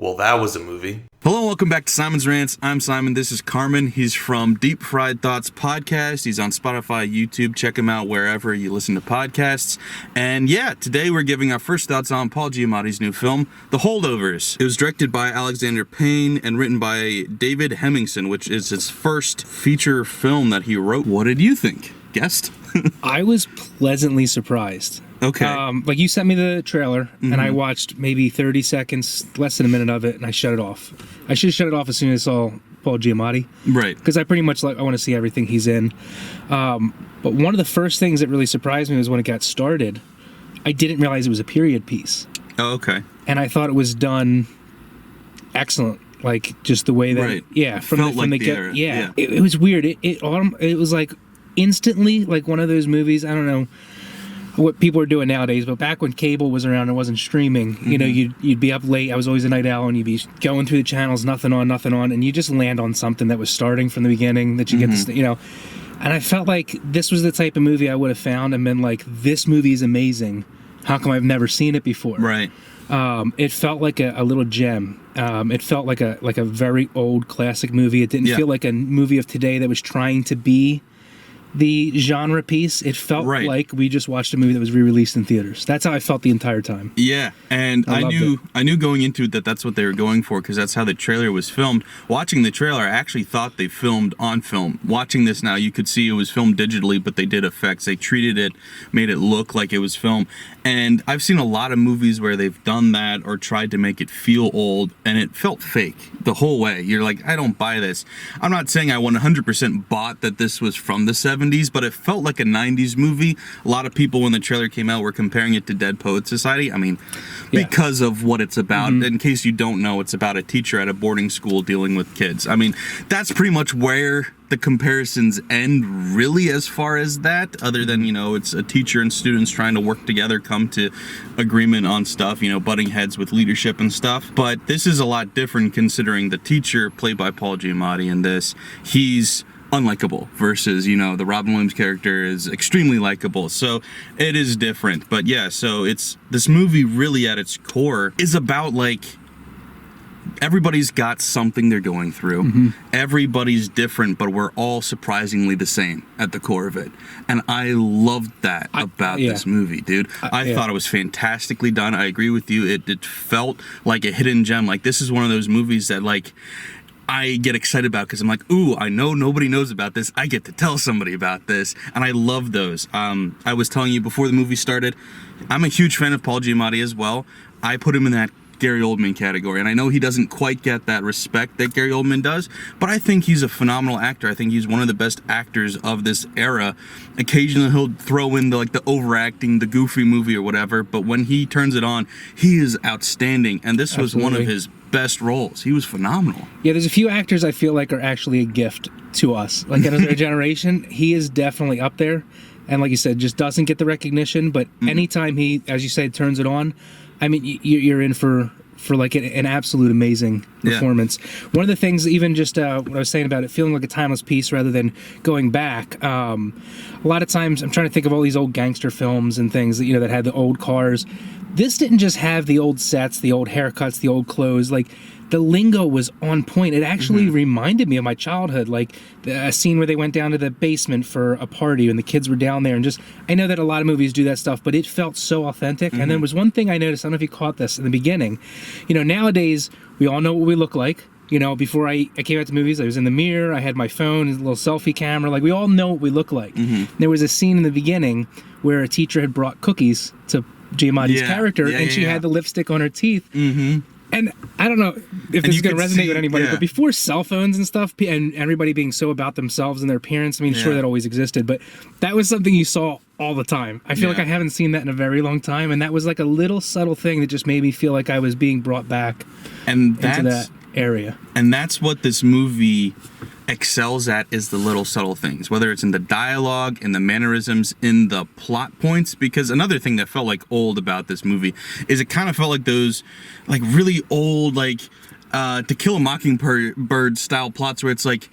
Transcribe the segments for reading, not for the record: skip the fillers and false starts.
Well, that was a movie. Hello and welcome back to Simon's Rants. I'm Simon. This is Carmen. He's from Deep Fried Thoughts Podcast. He's on Spotify, YouTube. Check him out wherever you listen to podcasts. And yeah, today we're giving our first thoughts on Paul Giamatti's new film, The Holdovers. It was directed by Alexander Payne and written by David Hemmingson, which is his first feature film that he wrote. What did you think, guest? I was pleasantly surprised. Okay. Like you sent me the trailer, and I watched maybe 30 seconds, less than a minute of it, and I shut it off. I should have shut it off as soon as I saw Paul Giamatti. Right. Because I pretty much I want to see everything he's in. But one of the first things that really surprised me was when it got started, I didn't realize it was a period piece. Oh, okay. And I thought it was done excellent. Like, just the way that... Right. Yeah. From the era. Yeah. It was weird. It was like instantly like one of those movies, I don't know what people are doing nowadays, but back when cable was around and wasn't streaming, you know, you'd be up late. I was always a night owl, and you'd be going through the channels, nothing on, and you just land on something that was starting from the beginning that you get to, you know. And I felt like this was the type of movie I would have found and been like, this movie is amazing. How come I've never seen it before? Right. It felt like a little gem. It felt like a very old classic movie. It didn't feel like a movie of today that was trying to be the genre piece. It felt like we just watched a movie that was re-released in theaters. That's how I felt the entire time. Yeah, and I knew going into it that that's what they were going for, because that's how the trailer was filmed. Watching the trailer, I actually thought they filmed on film. Watching this now, you could see it was filmed digitally, but they did effects. They treated it, made it look like it was film. And I've seen a lot of movies where they've done that or tried to make it feel old, and it felt fake the whole way. You're like, I don't buy this. I'm not saying I 100% bought that this was from the 70s, but it felt like a 90s movie. A lot of people, when the trailer came out, were comparing it to Dead Poets Society. I mean, because of what it's about. In case you don't know, it's about a teacher at a boarding school dealing with kids. I mean, that's pretty much where the comparisons end, really, as far as that, other than, you know, it's a teacher and students trying to work together, come to agreement on stuff, you know, butting heads with leadership and stuff. But this is a lot different, considering the teacher, played by Paul Giamatti in this, he's unlikable, versus, you know, the Robin Williams character is extremely likable. So it is different. But yeah, so it's, this movie really at its core is about, like, everybody's got something they're going through. Everybody's different, but we're all surprisingly the same at the core of it. And I loved that about this movie, dude. I thought it was fantastically done. I agree with you. It felt like a hidden gem. Like, this is one of those movies that, like, I get excited about, because I'm like, ooh, I know nobody knows about this. I get to tell somebody about this. And I love those. I was telling you before the movie started, I'm a huge fan of Paul Giamatti as well. I put him in that Gary Oldman category, and I know he doesn't quite get that respect that Gary Oldman does, but I think he's a phenomenal actor. I think he's one of the best actors of this era. Occasionally he'll throw in the overacting, the goofy movie or whatever, but when he turns it on, he is outstanding, and this was one of his best roles. He was phenomenal. Yeah, there's a few actors I feel like are actually a gift to us. Like, in our generation, he is definitely up there, and like you said, just doesn't get the recognition, but anytime he, as you say, turns it on, I mean, you're in for like an absolute amazing performance. One of the things, even just what I was saying about it feeling like a timeless piece rather than going back, a lot of times I'm trying to think of all these old gangster films and things that, you know, that had the old cars. This didn't just have the old sets, the old haircuts, the old clothes. Like, the lingo was on point. It actually reminded me of my childhood, like a scene where they went down to the basement for a party and the kids were down there, and just, I know that a lot of movies do that stuff, but it felt so authentic. And there was one thing I noticed, I don't know if you caught this in the beginning, you know, nowadays we all know what we look like. You know, before I came out to movies, I was in the mirror, I had my phone, a little selfie camera, like, we all know what we look like. There was a scene in the beginning where a teacher had brought cookies to Giamatti's character, and she had the lipstick on her teeth. And I don't know if this is going to resonate with anybody, but before cell phones and stuff, and everybody being so about themselves and their appearance, I mean, sure, that always existed, but that was something you saw all the time. I feel like I haven't seen that in a very long time, and that was like a little subtle thing that just made me feel like I was being brought back into that area. And that's what this movie excels at, is the little subtle things, whether it's in the dialogue, in the mannerisms, in the plot points. Because another thing that felt like old about this movie is it kind of felt like those like really old, like To Kill a Mockingbird style plots, where it's like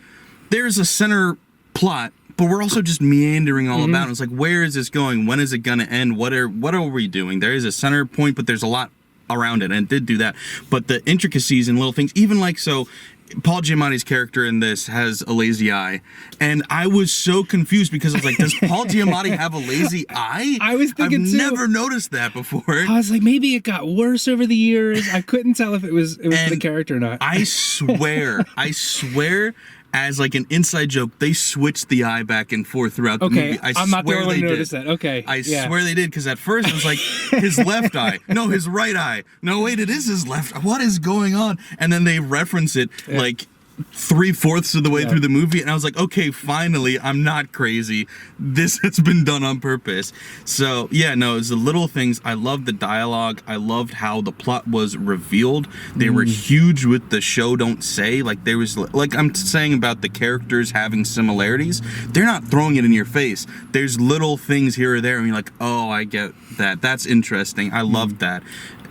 there's a center plot, but we're also just meandering all about it. It's like, where is this going? When is it gonna end? What are we doing? There is a center point, but there's a lot around it, and it did do that. But the intricacies and little things, even like so. Paul Giamatti's character in this has a lazy eye, and I was so confused because I was like, does Paul Giamatti have a lazy eye? I was thinking I've too. never noticed that before. I was like, maybe it got worse over the years. I couldn't tell if it was the character or not. I swear, as like an inside joke, they switched the eye back and forth throughout the movie. I'm not the only one to notice that. Okay. I swear they did, because at first I was like, his left eye. No, his right eye. No, wait, it is his left. What is going on? And then they reference it like 3/4 of the way through the movie, and I was like, okay, finally, I'm not crazy. This has been done on purpose. So yeah, no, it's the little things. I loved the dialogue. I loved how the plot was revealed. They were huge with the show don't say. Like there was, like I'm saying about the characters having similarities, they're not throwing it in your face. There's little things here or there, and you're like, oh, I get that. That's interesting. I loved that.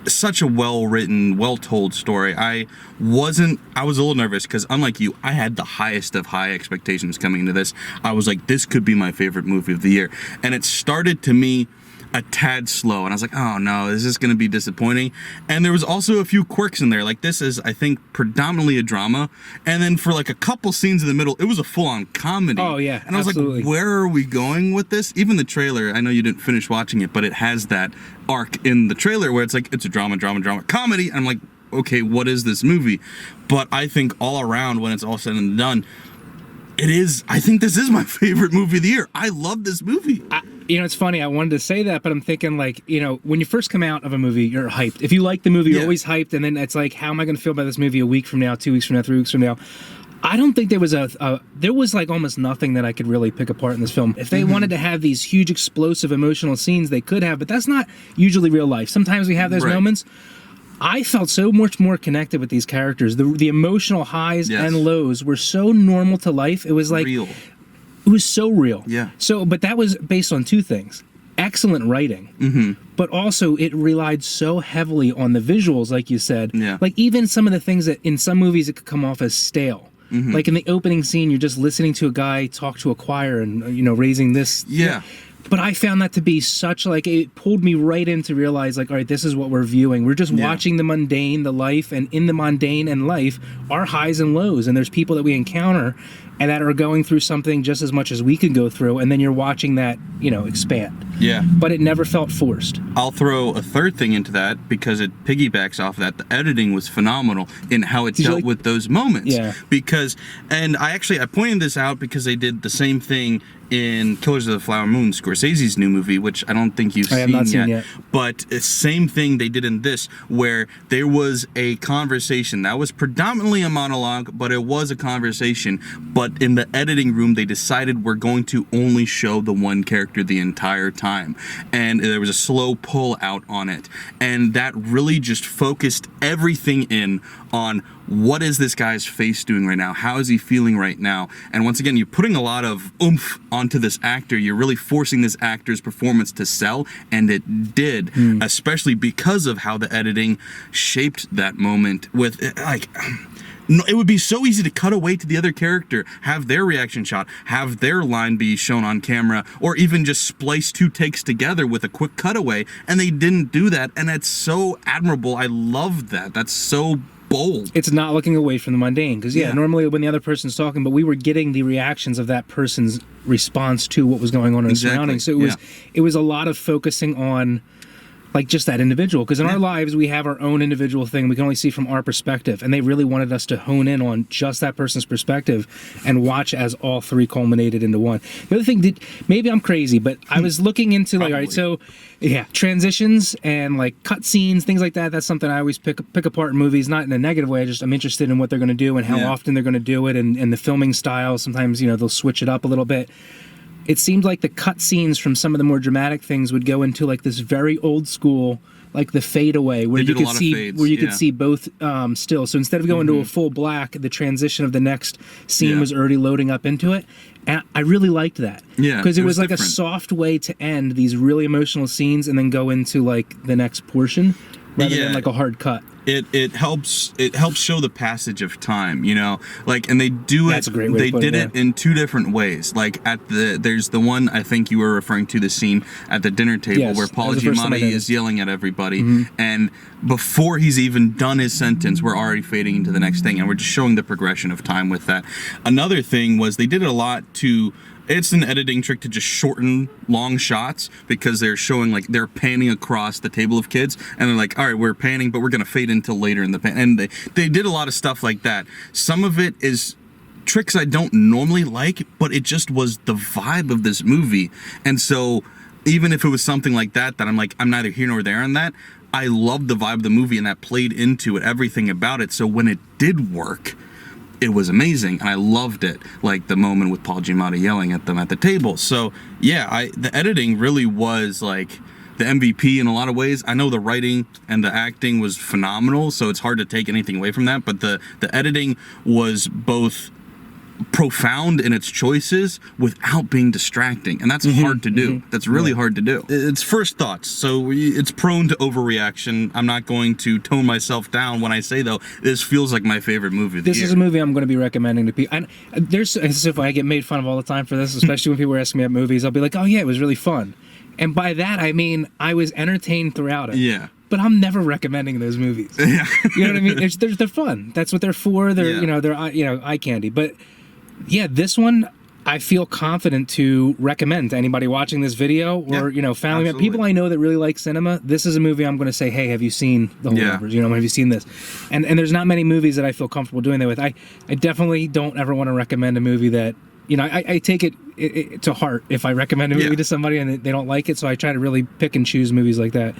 Such a well-written, well-told story. I was a little nervous because, unlike you, I had the highest of high expectations coming into this. I was like, this could be my favorite movie of the year. And it started to me a tad slow, and I was like, oh no, is this going to be disappointing? And there was also a few quirks in there. Like, this is, I think, predominantly a drama, and then for like a couple scenes in the middle, it was a full-on comedy. Oh yeah, and I was absolutely. like, where are we going with this? Even the trailer, I know you didn't finish watching it, but it has that arc in the trailer where it's like, it's a drama comedy, and I'm like, okay, what is this movie? But I think all around, when it's all said and done, I think this is my favorite movie of the year. I love this movie. It's funny, I wanted to say that, but I'm thinking, like, when you first come out of a movie, you're hyped. If you like the movie, you're always hyped, and then it's like, how am I going to feel about this movie a week from now, 2 weeks from now, 3 weeks from now? I don't think there was there was like almost nothing that I could really pick apart in this film. If they wanted to have these huge explosive emotional scenes, they could have, but that's not usually real life. Sometimes we have those moments. I felt so much more connected with these characters. The emotional highs and lows were so normal to life. It was like real. It was so real. Yeah. So, but that was based on two things. Excellent writing, but also it relied so heavily on the visuals, like you said. Yeah. Like even some of the things that in some movies it could come off as stale. Like in the opening scene, you're just listening to a guy talk to a choir and, raising this. Yeah. But I found that to be such, like, it pulled me right in to realize, like, all right, this is what we're viewing. We're just watching the mundane, the life, and in the mundane and life are highs and lows. And there's people that we encounter and that are going through something just as much as we could go through. And then you're watching that, expand. Yeah. But it never felt forced. I'll throw a third thing into that because it piggybacks off that. The editing was phenomenal in how it dealt with those moments. Yeah. And I pointed this out because they did the same thing in Killers of the Flower Moon, Scorsese's new movie, which I don't think you've seen yet. But it's same thing they did in this, where there was a conversation that was predominantly a monologue, but it was a conversation. But in the editing room, they decided we're going to only show the one character the entire time. And there was a slow pull out on it. And that really just focused everything in on what is this guy's face doing right now? How is he feeling right now? And once again, you're putting a lot of oomph onto this actor. You're really forcing this actor's performance to sell, and it did, especially because of how the editing shaped that moment with, like... it would be so easy to cut away to the other character, have their reaction shot, have their line be shown on camera, or even just splice two takes together with a quick cutaway, and they didn't do that, and that's so admirable. I love that. That's so bold. It's not looking away from the mundane, because normally when the other person's talking, but we were getting the reactions of that person's response to what was going on in the surroundings. So it was a lot of focusing on, like, just that individual, because in our lives we have our own individual thing we can only see from our perspective, and they really wanted us to hone in on just that person's perspective and watch as all three culminated into one. The other thing, maybe I'm crazy, but I was looking into like, all right, so transitions and like cut scenes, things like that. That's something I always pick apart in movies, not in a negative way. I'm interested in what they're going to do and how often they're going to do it, and the filming style. Sometimes they'll switch it up a little bit. It seemed like the cut scenes from some of the more dramatic things would go into like this very old school, like the fade away, where you could see both still. So instead of going to a full black, the transition of the next scene was already loading up into it. And I really liked that. Yeah. Because it was like different. A soft way to end these really emotional scenes and then go into like the next portion rather than like a hard cut. it helps show the passage of time, you know, like, and they do That's it. a great way they to put did it, it in two different ways. Like there's the one I think you were referring to, the scene at the dinner table Yes, where that Paul was the first time I Giamatti noticed. is yelling at everybody, and before he's even done his sentence, we're already fading into the next thing, and we're just showing the progression of time with that. Another thing was they did it a lot to. It's an editing trick to just shorten long shots, because they're showing, like, they're panning across the table of kids, and they're like, all right, we're panning, but we're going to fade until later in the pan. And they did a lot of stuff like that. Some of it is tricks I don't normally like, but it just was the vibe of this movie. And so even if it was something like that I'm like, I'm neither here nor there on that, I loved the vibe of the movie, and that played into it, everything about it. So when it did work, it was amazing, and I loved it. Like the moment with Paul Giamatti yelling at them at the table. So yeah, the editing really was like the MVP in a lot of ways. I know the writing and the acting was phenomenal, so it's hard to take anything away from that. But the editing was both profound in its choices without being distracting, and that's hard to do. That's really hard to do. It's first thoughts, so it's prone to overreaction. I'm not going to tone myself down when I say, though, this feels like my favorite movie of the This year. is a movie I'm going to be recommending to people. And there's, as if I get made fun of all the time for this, especially when people ask me at movies, I'll be like, oh yeah, it was really fun. And by that, I mean, I was entertained throughout it. Yeah. But I'm never recommending those movies. Yeah. You know what I mean? They're fun. That's what they're for. They're, Yeah. they're, eye candy. But yeah, this one, I feel confident to recommend to anybody watching this video, or, Yeah, family, absolutely. people I know that really like cinema. This is a movie I'm going to say, hey, have you seen The Holdovers? Yeah. Have you seen this? And there's not many movies that I feel comfortable doing that with. I definitely don't ever want to recommend a movie that, I take it to heart if I recommend a movie Yeah. to somebody and they don't like it. So I try to really pick and choose movies like that.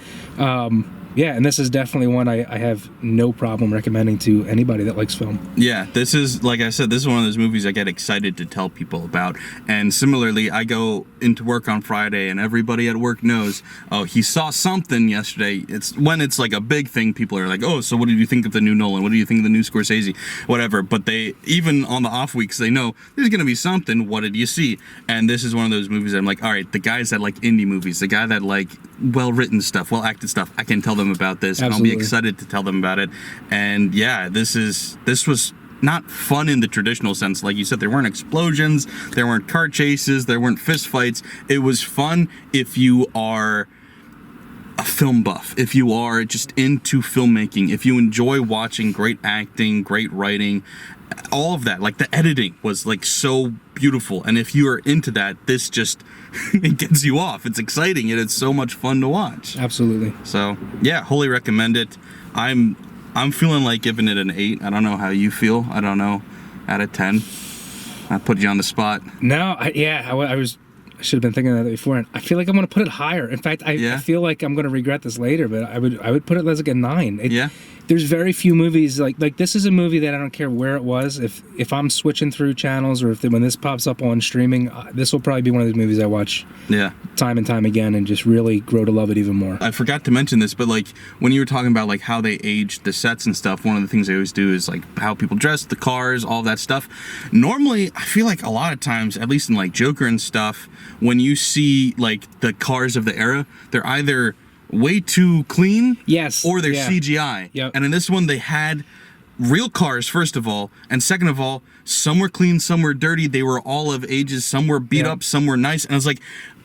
Yeah, and this is definitely one I have no problem recommending to anybody that likes film. Yeah, this is, like I said, this is one of those movies I get excited to tell people about. And similarly, I go into work on Friday, and everybody at work knows, oh, he saw something yesterday. It's when it's like a big thing, people are like, oh, so what did you think of the new Nolan? What do you think of the new Scorsese? Whatever. But they, even on the off weeks, they know there's going to be something. What did you see? And this is one of those movies that I'm like, all right, the guys that like indie movies, the guy that like well-written stuff, well-acted stuff, I can tell them about this. Absolutely. And I'll be excited to tell them about it. And yeah, this was not fun in the traditional sense. Like you said, there weren't explosions, there weren't car chases, there weren't fist fights. It was fun if you are a film buff, if you are just into filmmaking, if you enjoy watching great acting, great writing, all of that. Like the editing was like so beautiful, and if you are into that, this just it gets you off. It's exciting and it's so much fun to watch. Absolutely. So yeah, wholly recommend it. I'm feeling like giving it an 8. I don't know how you feel. I don't know, out of 10. I put you on the spot. No, I should have been thinking of that before, and I feel like I'm going to put it higher. In fact, I feel like I'm going to regret this later, but I would put it as like a 9. Yeah. There's very few movies like this is a movie that I don't care where it was. If I'm switching through channels, or when this pops up on streaming, this will probably be one of those movies I watch time and time again and just really grow to love it even more. I forgot to mention this, but like when you were talking about like how they aged the sets and stuff, one of the things they always do is like how people dress, the cars, all that stuff. Normally, I feel like a lot of times, at least in like Joker and stuff, when you see like the cars of the era, they're either way too clean, yes, or they're CGI. Yep. And in this one, they had real cars, first of all, and second of all, some were clean, some were dirty. They were all of ages. Some were beat up, some were nice. And I was like,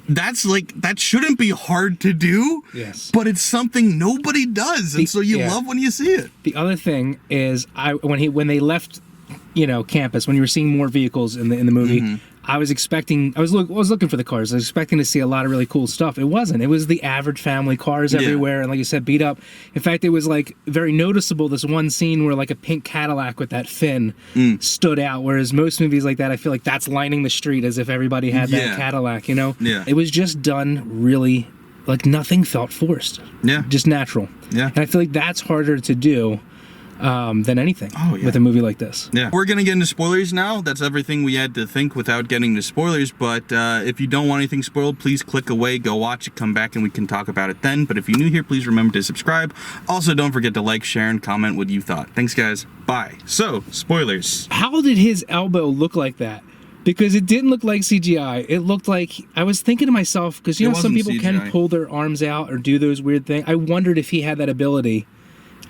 that shouldn't be hard to do. Yes. But it's something nobody does, and so you love when you see it. The other thing is, when they left, campus, when you were seeing more vehicles in the movie, I was looking for the cars. I was expecting to see a lot of really cool stuff. It wasn't. It was the average family cars everywhere, and like you said, beat up. In fact, it was like very noticeable. This one scene where like a pink Cadillac with that fin stood out, whereas most movies like that, I feel like that's lining the street as if everybody had that Cadillac. Yeah. It was just done really, like nothing felt forced. Yeah. Just natural. Yeah. And I feel like that's harder to do than anything with a movie like this. Yeah. We're going to get into spoilers now. That's everything we had to think without getting to spoilers. But if you don't want anything spoiled, please click away, go watch it, come back, and we can talk about it then. But if you're new here, please remember to subscribe. Also, don't forget to like, share, and comment what you thought. Thanks, guys. Bye. So, spoilers. How did his elbow look like that? Because it didn't look like CGI. It looked like, I was thinking to myself, because some people CGI. can pull their arms out or do those weird things. I wondered if he had that ability.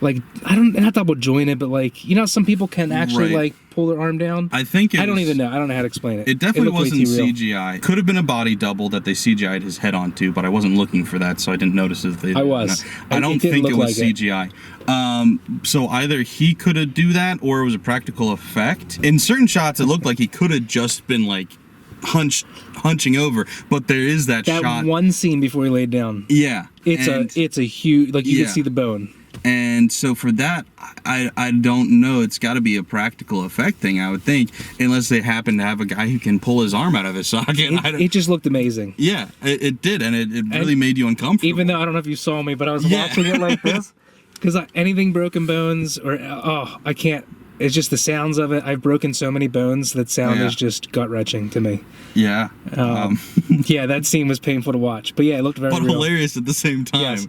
like, I don't, not double jointed, but like, you know, some people can actually Right. like pull their arm down. I think I don't even know. I don't know how to explain it. It definitely looked way wasn't too real. CGI. Could have been a body double that they CGI'd his head onto, but I wasn't looking for that, so I didn't notice it. I was. I don't It didn't think it look was like it. CGI. So either he could have do that, or it was a practical effect. In certain shots, it looked like he could have just been like hunching over, but there is that shot. One scene before he laid down. Yeah, It's a huge, like, you Yeah. can see the bone. And so for that, I don't know. It's got to be a practical effect thing, I would think, unless they happen to have a guy who can pull his arm out of his socket. It just looked amazing. Yeah, it did, and it really made you uncomfortable. Even though I don't know if you saw me, but I was watching it like this. Because anything broken bones or, I can't. It's just the sounds of it. I've broken so many bones that sound is just gut-wrenching to me. Yeah. Yeah, that scene was painful to watch. But yeah, it looked very But real. hilarious at the same time. Yes.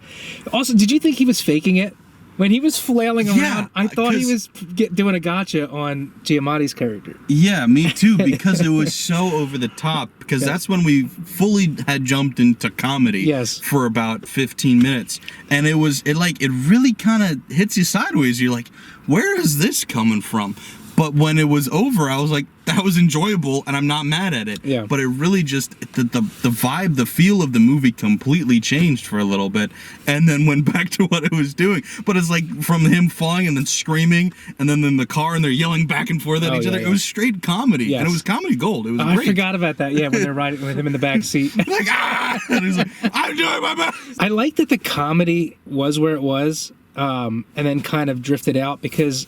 Also, did you think he was faking it? When he was flailing around, I thought he was doing a gotcha on Giamatti's character. Yeah, me too, because it was so over the top. Because that's when we fully had jumped into comedy for about 15 minutes. And it really kind of hits you sideways. You're like, where is this coming from? But when it was over, I was like, that was enjoyable, and I'm not mad at it. Yeah. But it really just, the vibe, the feel of the movie completely changed for a little bit, and then went back to what it was doing. But it's like from him falling and then screaming, and then in the car, and they're yelling back and forth at each other. Yeah. It was straight comedy, and it was comedy gold. It was great. I forgot about that, when they're riding with him in the back seat. Like, and he's like, I'm doing my best. I like that the comedy was where it was, and then kind of drifted out, because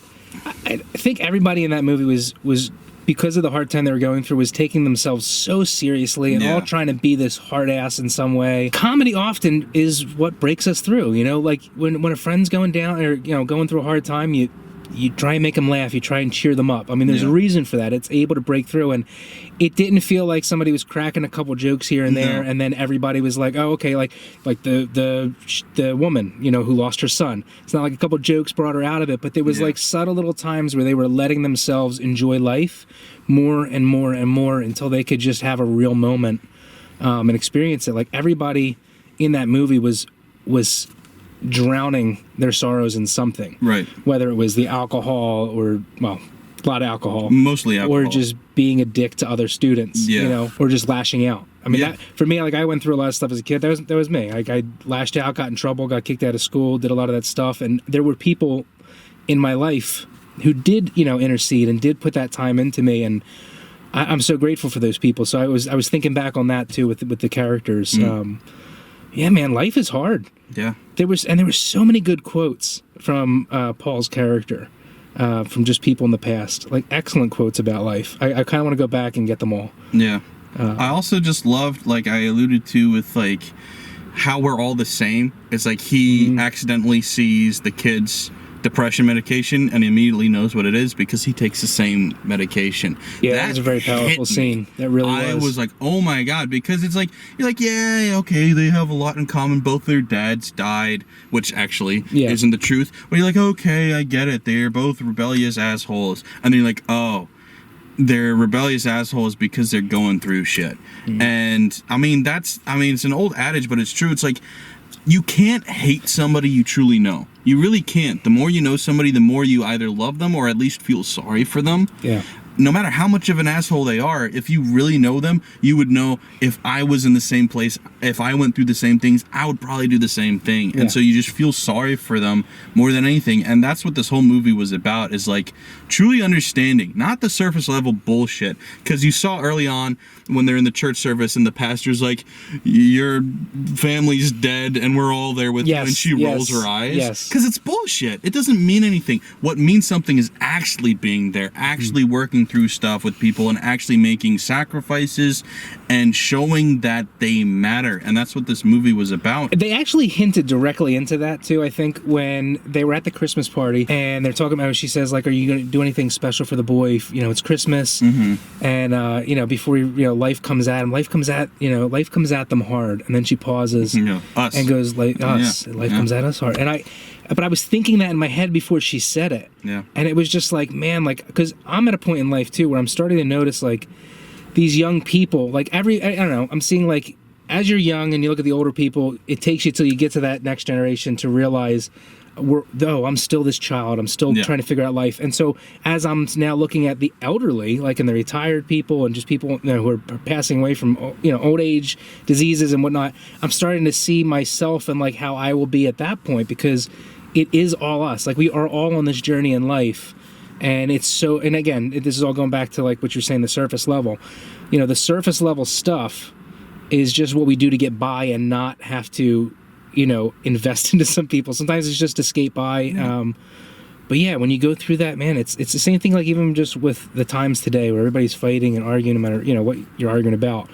I think everybody in that movie was because of the hard time they were going through, was taking themselves so seriously and all trying to be this hard ass in some way. Comedy often is what breaks us through, like when a friend's going down or going through a hard time, you try and make them laugh, you try and cheer them up. I mean, there's a reason for that. It's able to break through, and it didn't feel like somebody was cracking a couple jokes here and there, and then everybody was like, oh, okay, like the woman, who lost her son. It's not like a couple jokes brought her out of it, but there was like subtle little times where they were letting themselves enjoy life more and more and more until they could just have a real moment and experience it. Like, everybody in that movie was drowning their sorrows in something. Right. Whether it was the alcohol or, a lot of alcohol. Mostly alcohol. Or just being a dick to other students, or just lashing out. I mean, that, for me, like, I went through a lot of stuff as a kid. That was me. Like, I lashed out, got in trouble, got kicked out of school, did a lot of that stuff. And there were people in my life who did, intercede and did put that time into me. And I'm so grateful for those people. So I was thinking back on that, too, with the characters. Yeah, man, life is hard. Yeah. There were so many good quotes from Paul's character, from just people in the past. Like, excellent quotes about life. I kind of want to go back and get them all. Yeah. I also just loved, like I alluded to, with like how we're all the same. It's like he accidentally sees the kid's depression medication and immediately knows what it is because he takes the same medication. Yeah, that was a very powerful scene. That really was. I was like, oh my God, because it's like, you're like, yeah, okay, they have a lot in common. Both their dads died, which actually isn't the truth. But you're like, okay, I get it. They're both rebellious assholes. And then you're like, oh, they're rebellious assholes because they're going through shit. And I mean, it's an old adage, but it's true. It's like, you can't hate somebody you truly know. You really can't. The more you know somebody, the more you either love them or at least feel sorry for them. Yeah. No matter how much of an asshole they are, if you really know them, you would know if I was in the same place, if I went through the same things, I would probably do the same thing. Yeah. And so you just feel sorry for them more than anything. And that's what this whole movie was about, is like truly understanding, not the surface level bullshit. Because you saw early on when they're in the church service and the pastor's like, your family's dead and we're all there with you, and she rolls her eyes. Yes. Because it's bullshit. It doesn't mean anything. What means something is actually being there, actually working through stuff with people and actually making sacrifices and showing that they matter. And that's what this movie was about. They actually hinted directly into that too, I think, when they were at the Christmas party and they're talking about, she says, like, are you going to do anything special for the boy? It's Christmas. And before life comes at him, life comes at them hard. And then she pauses and goes, like, us, life comes at us hard. But I was thinking that in my head before she said it. Yeah. And it was just like, man, like, because I'm at a point in life too where I'm starting to notice, like, these young people, like, I don't know, I'm seeing, like, as you're young and you look at the older people, it takes you till you get to that next generation to realize, I'm still this child. I'm still trying to figure out life. And so as I'm now looking at the elderly, like in the retired people and just people who are passing away from old age diseases and whatnot, I'm starting to see myself and like how I will be at that point, because it is all us. Like we are all on this journey in life. And it's so, and again, this is all going back to like what you're saying, the surface level. The surface level stuff is just what we do to get by and not have to invest into some people. Sometimes it's just to skate by. Yeah. But yeah, when you go through that, man, it's the same thing. Like even just with the times today, where everybody's fighting and arguing, no matter what you're arguing about.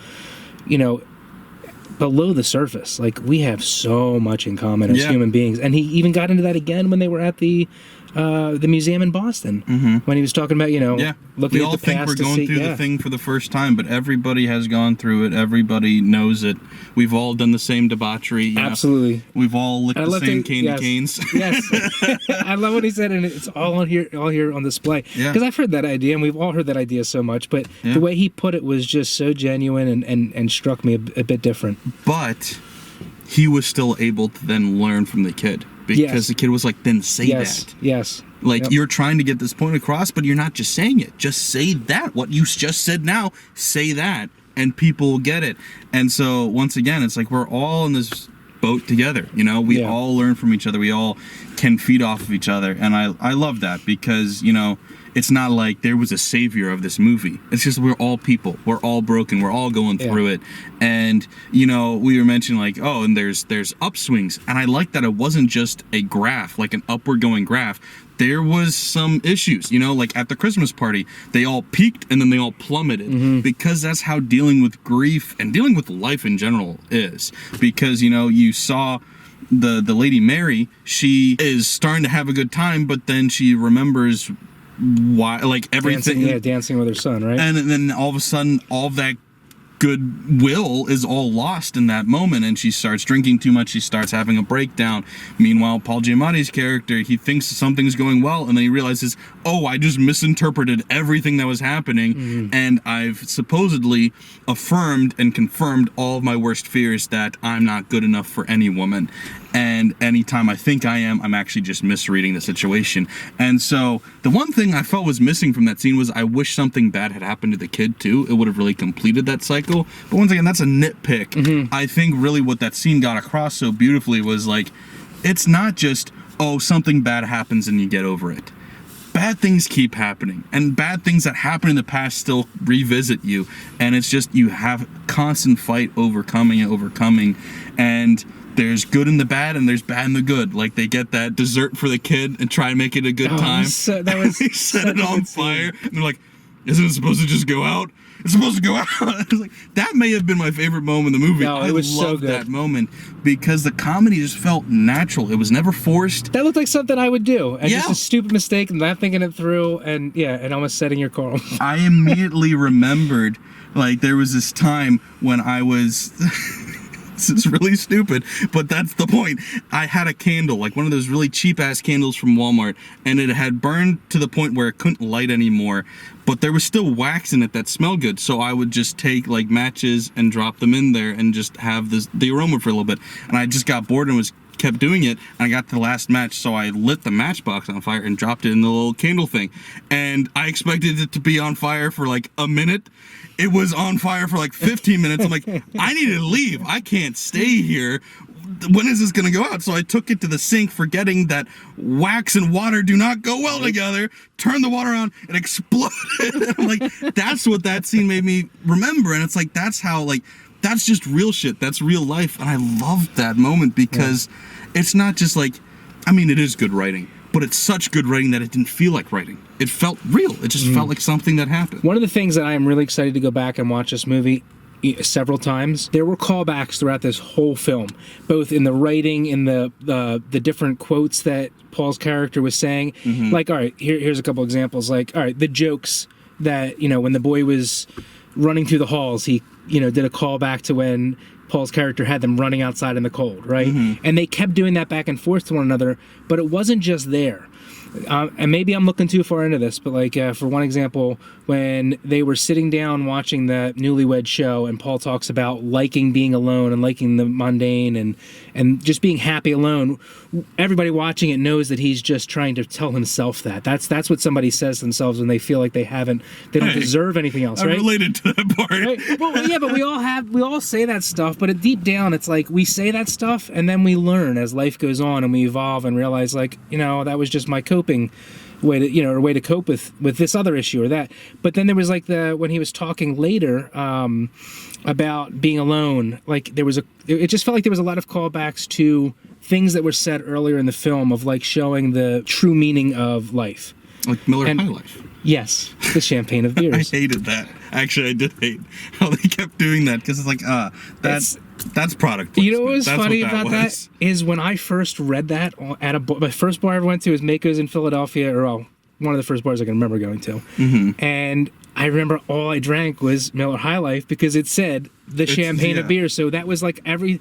Below the surface, like we have so much in common as human beings. And he even got into that again when they were at the museum in Boston, when he was talking about looking at the past. We all think we're going through the thing for the first time, but everybody has gone through it. Everybody knows it. We've all done the same debauchery. Absolutely. We've all licked the same candy canes. Yes. I love what he said, and it's all here on display. Because I've heard that idea, and we've all heard that idea so much, but the way he put it was just so genuine and struck me a bit different. But he was still able to then learn from the kid. Because the kid was like, then say that. Yes. Like, you're trying to get this point across, but you're not just saying it. Just say that. What you just said now, say that. And people will get it. And so, once again, it's like we're all in this boat together. We all learn from each other. We all can feed off of each other. And I love that because, it's not like there was a savior of this movie. It's just we're all people. We're all broken. We're all going through it. And, we were mentioning like, oh, and there's upswings. And I like that it wasn't just a graph, like an upward going graph. There was some issues, like at the Christmas party, they all peaked and then they all plummeted because that's how dealing with grief and dealing with life in general is. Because, you saw the Lady Mary, she is starting to have a good time, but then she remembers why, like everything, dancing with her son, right? And then all of a sudden, all of that goodwill is all lost in that moment, and she starts drinking too much. She starts having a breakdown. Meanwhile, Paul Giamatti's character, he thinks something's going well, and then he realizes, oh, I just misinterpreted everything that was happening, and I've supposedly affirmed and confirmed all of my worst fears that I'm not good enough for any woman. And anytime I think I am, I'm actually just misreading the situation. And so the one thing I felt was missing from that scene was I wish something bad had happened to the kid too. It would have really completed that cycle. But once again, that's a nitpick. I think really what that scene got across so beautifully was like, it's not just, oh, something bad happens and you get over it. Bad things keep happening, and bad things that happened in the past still revisit you. And it's just, you have constant fight overcoming, and there's good in the bad and there's bad in the good. Like they get that dessert for the kid and try and make it a good time. He set it on fire and they're like, isn't it supposed to just go out? It's supposed to go out. I was like, that may have been my favorite moment in the movie. No, it was so good. That moment because the comedy just felt natural. It was never forced. That looked like something I would do. And just a stupid mistake and not thinking it through and almost setting your car. I immediately remembered, like, there was this time when I was... This is really stupid, but that's the point. I had a candle, like one of those really cheap-ass candles from Walmart, and it had burned to the point where it couldn't light anymore, but there was still wax in it that smelled good, so I would just take, like, matches and drop them in there and just have the aroma for a little bit, and I just got bored and kept doing it, and I got to the last match, so I lit the matchbox on fire and dropped it in the little candle thing, and I expected it to be on fire for like a minute. It was on fire for like 15 minutes. I'm like, I need to leave. I can't stay here. When is this gonna go out? So I took it to the sink, forgetting that wax and water do not go well together. Turned the water on, it exploded. I'm like, that's what that scene made me remember, and it's like, that's how, like, that's just real shit. That's real life. And I loved that moment because it's not just like, I mean, it is good writing, but it's such good writing that it didn't feel like writing. It felt real. It just felt like something that happened. One of the things that I am really excited to go back and watch this movie several times, there were callbacks throughout this whole film, both in the writing, in the different quotes that Paul's character was saying. Like, all right, here's a couple examples. Like, all right, the jokes that, when the boy was running through the halls, he did a callback to when Paul's character had them running outside in the cold, right? And they kept doing that back and forth to one another, but it wasn't just there. and maybe I'm looking too far into this, but like for one example, when they were sitting down watching the Newlywed show, and Paul talks about liking being alone and liking the mundane and just being happy alone, everybody watching it knows that he's just trying to tell himself that. That's what somebody says to themselves when they feel like they don't deserve anything else. I right? related to that part. Right? Well, yeah, but we all say that stuff, but deep down, it's like we say that stuff, and then we learn as life goes on, and we evolve and realize, like, that was just my coping way to, or way to cope with this other issue or that. But then there was like when he was talking later about being alone, like it just felt like there was a lot of callbacks to things that were said earlier in the film of like showing the true meaning of life. Like Miller High Life. Yes, the champagne of beers. I hated that. Actually, I did hate how they kept doing that, because it's like, that's product placement. You know what was That's funny what about that is when I first read that at my first bar I ever went to was Mako's in Philadelphia, or one of the first bars I can remember going to. Mm-hmm. And I remember all I drank was Miller High Life because it said the champagne of beer. So that was like every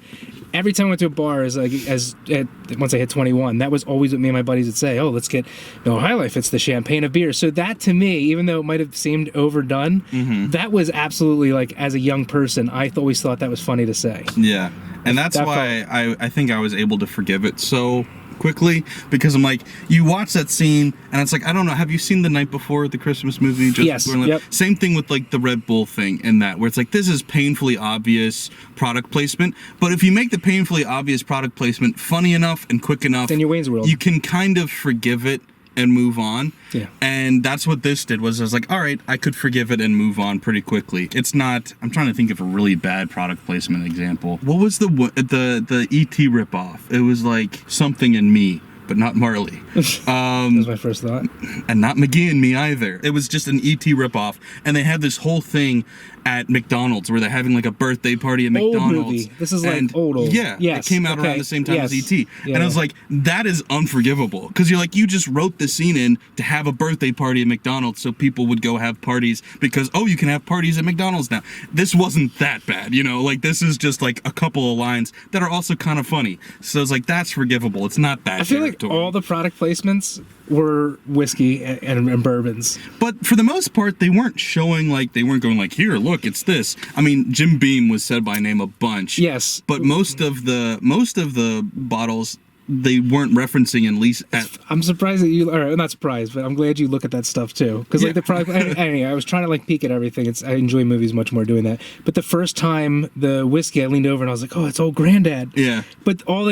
time I went to a bar, once I hit 21, that was always what me and my buddies would say. Oh, let's get Miller High Life. It's the champagne of beer. So that to me, even though it might have seemed overdone, that was absolutely like, as a young person, I always thought that was funny to say. Yeah, and that's why I think I was able to forgive it so quickly, because I'm like, you watch that scene and it's like, I don't know, have you seen The Night Before, the Christmas movie? Yes. Yep. Same thing with like the Red Bull thing in that, where it's like, this is painfully obvious product placement, but if you make the painfully obvious product placement funny enough and quick enough, then you're Wayne's World. You can kind of forgive it and move on. Yeah. And that's what this did, was I was like, all right, I could forgive it and move on pretty quickly. It's not, I'm trying to think of a really bad product placement example. What was the E.T. ripoff? It was like Something in Me, but not Marley. That was my first thought. And not McGee and Me either. It was just an E.T. ripoff. And they had this whole thing at McDonald's where they're having like a birthday party at Old McDonald's. Movie. This is like old. Yeah. Yes. It came out around the same time as E.T. And I was like, that is unforgivable. Because you're like, you just wrote the scene in to have a birthday party at McDonald's so people would go have parties because, you can have parties at McDonald's now. This wasn't that bad, like this is just like a couple of lines that are also kind of funny. So it's like, that's forgivable. It's not that. I feel like all the product placements were whiskey and bourbons. But for the most part, they weren't showing, like, they weren't going like, here, look, it's this. I mean, Jim Beam was said by name a bunch. Yes. But most of the bottles, they weren't referencing at least I'm surprised that or not surprised, but I'm glad you look at that stuff too. Because like the product, anyway, I was trying to like peek at everything. I enjoy movies much more doing that. But the first time the whiskey, I leaned over and I was like, oh, it's Old Granddad. Yeah. But all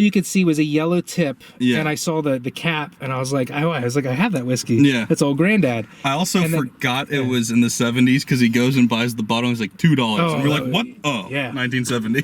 you could see was a yellow tip. Yeah. And I saw the cap, and I was like, I have that whiskey. Yeah. It's Old Granddad. I also forgot it was in the 70s because he goes and buys the bottle and it's like $2. And we're like, what? Oh, yeah. 1970.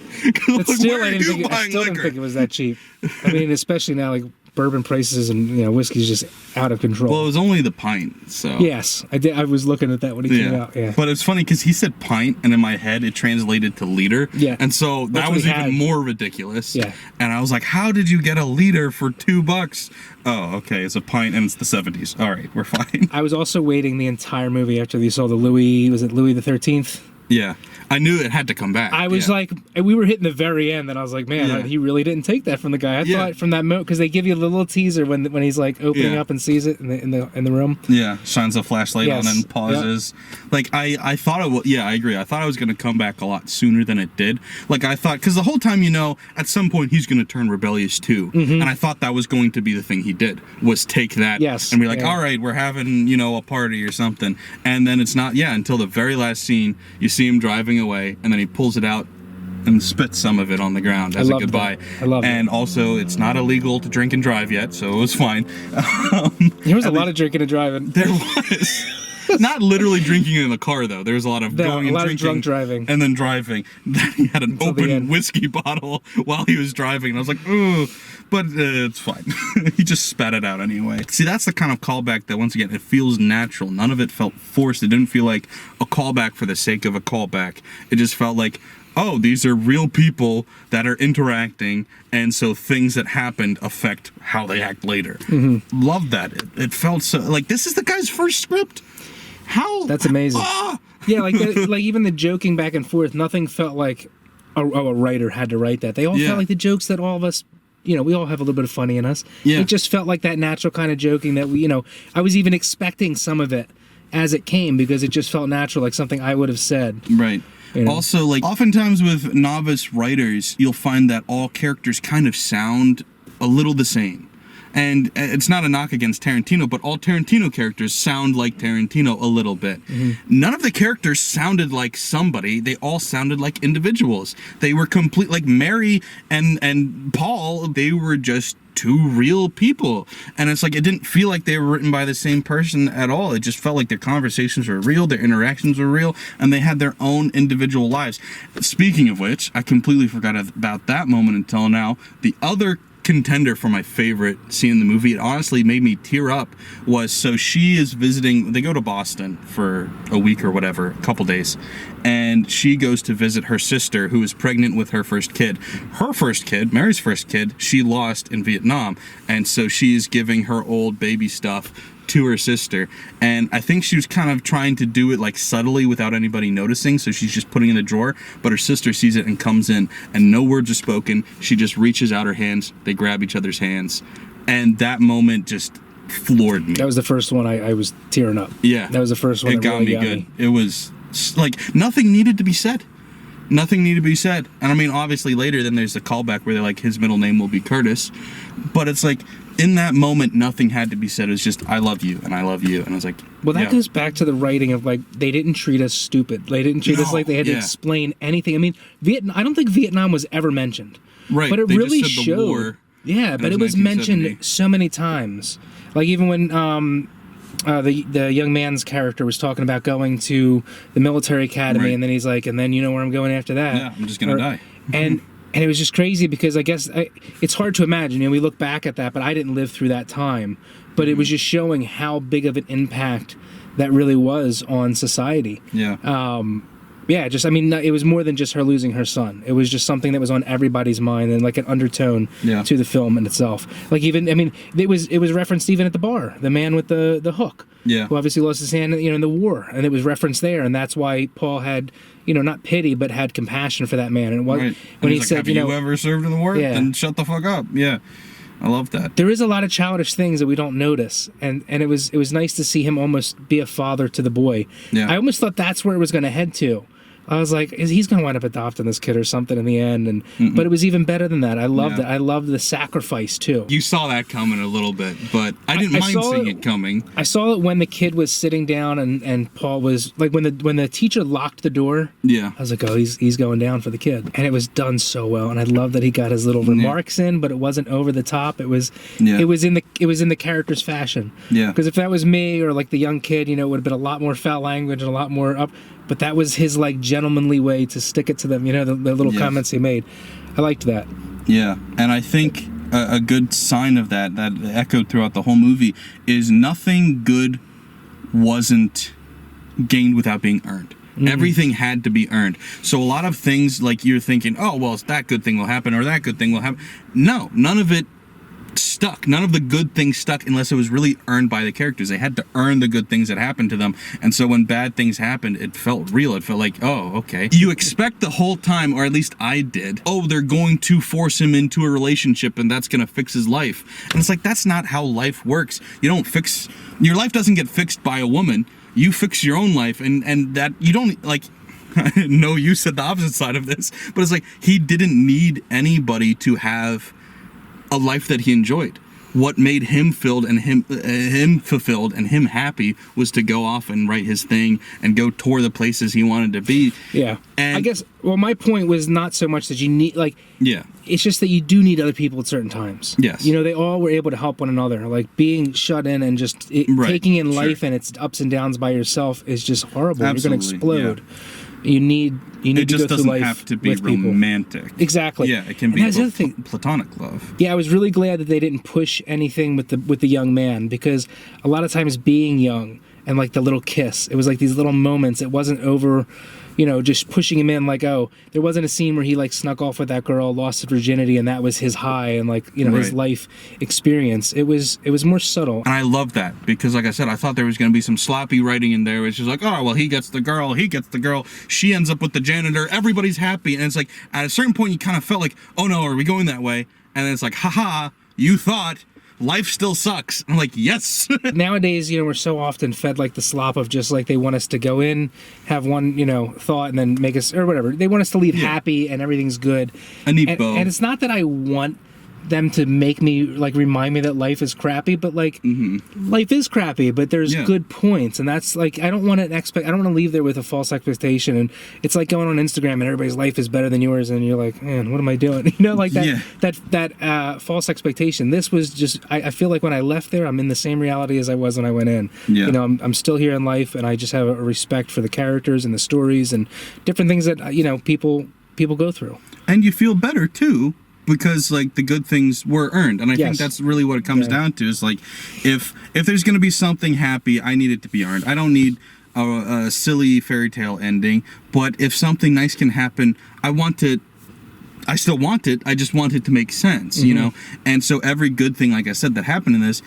But still, I didn't think it was that cheap. I mean, especially now, like bourbon prices and whiskey's just out of control. Well, it was only the pint, so yes, I did. I was looking at that when he came out. Yeah, but it's funny because he said pint, and in my head it translated to liter. Yeah, and so that was even more ridiculous. Yeah, and I was like, how did you get a liter for $2? Oh, okay, it's a pint, and it's the 70s. All right, we're fine. I was also waiting the entire movie after you saw the Louis the 13th. Yeah, I knew it had to come back. I was like, we were hitting the very end, and I was like, man, he really didn't take that from the guy. I thought from that moment, because they give you a little teaser when he's like opening up and sees it in the room. Yeah, shines a flashlight on and pauses. Yep. Like I thought it was. Yeah, I agree. I thought it was going to come back a lot sooner than it did. Like I thought, because the whole time, at some point he's going to turn rebellious too, and I thought that was going to be the thing he did, was take that and be like, all right, we're having a party or something, and then it's not. Yeah, until the very last scene, you see him driving away, and then he pulls it out and spits some of it on the ground as a goodbye. I love it. And also, it's not illegal to drink and drive yet, so it was fine. There was a lot of drinking and driving. There was. Not literally drinking in the car, though. There was a lot of going and drinking. Drunk driving. And then driving. Then he had an open whiskey bottle while he was driving. And I was like, ooh. But it's fine. He just spat it out anyway. See, that's the kind of callback that, once again, it feels natural. None of it felt forced. It didn't feel like a callback for the sake of a callback. It just felt like, oh, these are real people that are interacting, and so things that happened affect how they act later. Mm-hmm. Love that. It felt so, like, this is the guy's first script? How? That's amazing. Yeah, like even the joking back and forth, nothing felt like a writer had to write that. They all felt like the jokes that all of us we all have a little bit of funny in us. Yeah. It just felt like that natural kind of joking that I was even expecting some of it as it came, because it just felt natural, like something I would have said. Right. You know? Also, like, oftentimes with novice writers, you'll find that all characters kind of sound a little the same. And it's not a knock against Tarantino, but all Tarantino characters sound like Tarantino a little bit. None of the characters sounded like somebody. They all sounded like individuals. They were complete, like Mary and Paul, they were just two real people. And it's like, it didn't feel like they were written by the same person at all. It just felt like their conversations were real, their interactions were real, and they had their own individual lives. Speaking of which, I completely forgot about that moment until now. The other contender for my favorite scene in the movie, it honestly made me tear up, was, so she is visiting, they go to Boston for a week or whatever, a couple days, and she goes to visit her sister who is pregnant with her first kid. Her first kid, Mary's first kid, she lost in Vietnam, and so she is giving her old baby stuff to her sister, and I think she was kind of trying to do it like subtly without anybody noticing, so she's just putting it in the drawer, but her sister sees it and comes in, and no words are spoken. She just reaches out her hands, they grab each other's hands, and that moment just floored me. That was the first one I was tearing up. Yeah, that was the first one. It got me good. It was like nothing needed to be said. Nothing needed to be said. And I mean, obviously later then there's the callback where they're like, his middle name will be Curtis, but it's like, in that moment, nothing had to be said. It was just, I love you, and I love you. And I was like, well, that goes back to the writing of, like, they didn't treat us stupid. They didn't treat us like they had to explain anything. I mean, I don't think Vietnam was ever mentioned. Right. But it they really just said showed. The war, yeah, but it was mentioned so many times. Like, even when the young man's character was talking about going to the military academy, and then he's like, and then you know where I'm going after that. Yeah, I'm just going to die. And it was just crazy because I guess it's hard to imagine. We look back at that, but I didn't live through that time. But it was just showing how big of an impact that really was on society. Yeah. It was more than just her losing her son. It was just something that was on everybody's mind and like an undertone to the film in itself. Like it was referenced even at the bar. The man with the hook, who obviously lost his hand, in the war, and it was referenced there, and that's why Paul had, not pity, but had compassion for that man. And when he said, "Have you ever served in the war?" Yeah. Then shut the fuck up. Yeah. I love that. There is a lot of childish things that we don't notice, and it was nice to see him almost be a father to the boy. Yeah. I almost thought that's where it was going to head to. I was like, he's going to wind up adopting this kid or something in the end, but it was even better than that. I loved it. I loved the sacrifice too. You saw that coming a little bit, but I didn't mind seeing it coming. I saw it when the kid was sitting down and Paul was like, when the teacher locked the door. Yeah, I was like, oh, he's going down for the kid, and it was done so well. And I love that he got his little remarks in, but it wasn't over the top. It was it was in the character's fashion. Yeah, because if that was me or like the young kid, it would have been a lot more foul language and a lot more up. But that was his like gentlemanly way to stick it to them. The little comments he made. I liked that. Yeah, and I think a good sign of that echoed throughout the whole movie is nothing good wasn't gained without being earned. Everything had to be earned. So a lot of things, like, you're thinking, oh, well, that good thing will happen or that good thing will happen. No, none of it stuck. None of the good things stuck unless it was really earned by the characters. They had to earn the good things that happened to them. And so when bad things happened, it felt real. It felt like, oh, okay. You expect the whole time, or at least I did, oh, they're going to force him into a relationship and that's going to fix his life. And it's like, that's not how life works. Your life doesn't get fixed by a woman. You fix your own life, and that you don't, like, no, you said the opposite side of this, but it's like, he didn't need anybody to have a life that he enjoyed. What made him filled and him fulfilled and him happy was to go off and write his thing and go tour the places he wanted to be. Yeah. And I guess, well, my point was not so much that you need, like, yeah, it's just that you do need other people at certain times. Yes. They all were able to help one another. Like, being shut in and just taking in life and its ups and downs by yourself is just horrible. Absolutely. You're going to explode. Yeah. You need to go through life. It just doesn't have to be romantic. Exactly. Yeah, it can be platonic love. Yeah, I was really glad that they didn't push anything with the young man, because a lot of times being young and like the little kiss, it was like these little moments. It wasn't over just pushing him in, like, oh, there wasn't a scene where he like snuck off with that girl, lost his virginity, and that was his high and like his life experience. It was more subtle. And I love that because, like I said, I thought there was going to be some sloppy writing in there. It's just like, oh, well, he gets the girl, she ends up with the janitor, everybody's happy. And it's like, at a certain point, you kind of felt like, oh no, are we going that way? And then it's like, haha, you thought. Life still sucks. I'm like, yes. Nowadays, we're so often fed like the slop of just like they want us to go in, have one, thought, and then make us, or whatever. They want us to leave happy and everything's good. A neat bow. And it's not that I want them to make me like remind me that life is crappy, but like life is crappy, but there's good points, and that's like I don't want to leave there with a false expectation. And it's like going on Instagram and everybody's life is better than yours, and you're like, man, what am I doing? Like that false expectation. This was just I feel like when I left there, I'm in the same reality as I was when I went in. I'm still here in life, and I just have a respect for the characters and the stories and different things that people go through. And you feel better too, because like the good things were earned. And I think that's really what it comes down to, is like if there's going to be something happy, I need it to be earned. I don't need a silly fairy tale ending, but if something nice can happen, I still want it. I just want it to make sense, And so every good thing, like I said, that happened in this,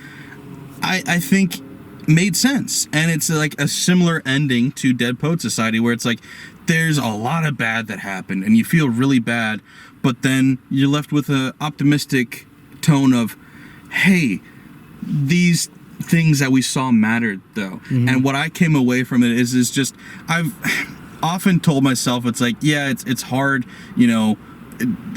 I think made sense. And it's like a similar ending to Dead Poet Society, where it's like there's a lot of bad that happened and you feel really bad, but then you're left with an optimistic tone of, hey, these things that we saw mattered though. And what I came away from it is just, I've often told myself, it's like, yeah, it's hard,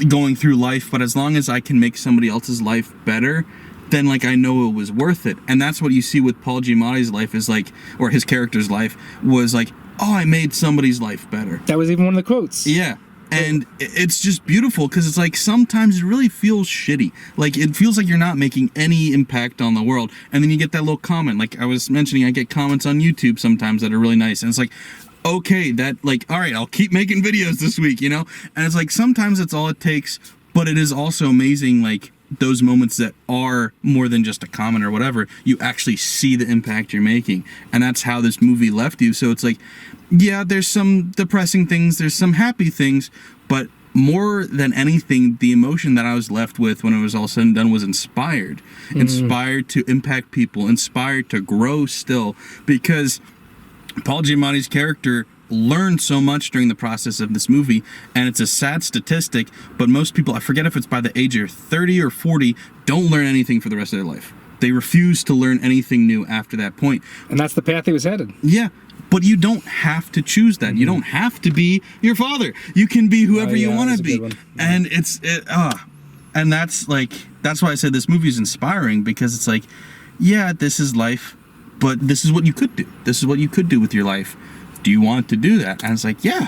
going through life, but as long as I can make somebody else's life better, then like I know it was worth it. And that's what you see with Paul Giamatti's life, is like, or his character's life was like, oh, I made somebody's life better. That was even one of the quotes. Yeah. And it's just beautiful because it's like sometimes it really feels shitty. Like it feels like you're not making any impact on the world. And then you get that little comment. Like I was mentioning, I get comments on YouTube sometimes that are really nice. And it's like, okay, that like, all right, I'll keep making videos this week, And it's like sometimes it's all it takes. But it is also amazing, like those moments that are more than just a comment or whatever, you actually see the impact you're making. And that's how this movie left you. So it's like, yeah, there's some depressing things, there's some happy things, but more than anything, the emotion that I was left with when it was all said and done was inspired. Inspired to impact people, inspired to grow still, because Paul Giamatti's character learned so much during the process of this movie, and it's a sad statistic, but most people, I forget if it's by the age of 30 or 40, don't learn anything for the rest of their life. They refuse to learn anything new after that point. And that's the path he was headed. Yeah. But you don't have to choose that. You don't have to be your father. You can be whoever you want to be. And and that's why I said this movie is inspiring, because it's like, yeah, this is life, but this is what you could do. This is what you could do with your life. Do you want to do that? And it's like, yeah,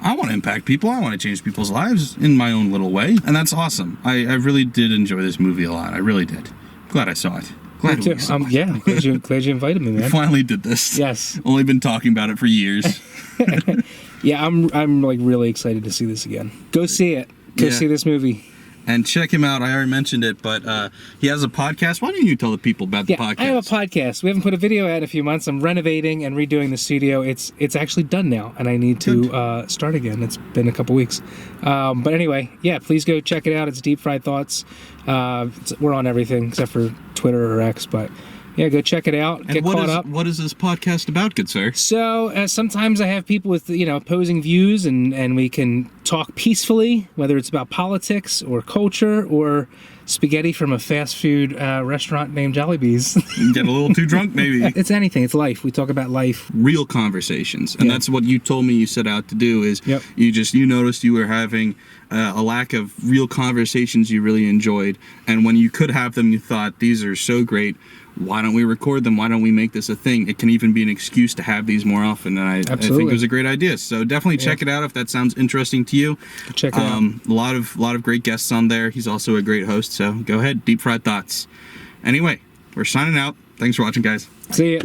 I want to impact people. I want to change people's lives in my own little way. And that's awesome. I really did enjoy this movie a lot. I really did. Glad I saw it. Glad we saw it. Yeah, glad you invited me, man. We finally did this. Yes. Only been talking about it for years. Yeah, I'm like really excited to see this again. Go see it. Go see this movie. And check him out. I already mentioned it, but he has a podcast. Why don't you tell the people about the podcast? I have a podcast. We haven't put a video out in a few months. I'm renovating and redoing the studio. It's actually done now, and I need to start again. It's been a couple weeks. But anyway, yeah, please go check it out. It's Deep Fried Thoughts. We're on everything except for Twitter or X, but yeah, go check it out. Get caught up. What is this podcast about, good sir? So sometimes I have people with opposing views, and we can talk peacefully, whether it's about politics or culture or spaghetti from a fast food restaurant named Jollibee's. Get a little too drunk, maybe. It's anything. It's life. We talk about life. Real conversations, and that's what you told me you set out to do. Is you noticed you were having a lack of real conversations you really enjoyed, and when you could have them, you thought, these are so great. Why don't we record them? Why don't we make this a thing? It can even be an excuse to have these more often. And I think it was a great idea. So definitely check it out if that sounds interesting to you. Check it out. A lot of great guests on there. He's also a great host. So go ahead, Deep Fried Thoughts. Anyway, we're signing out. Thanks for watching, guys. See ya.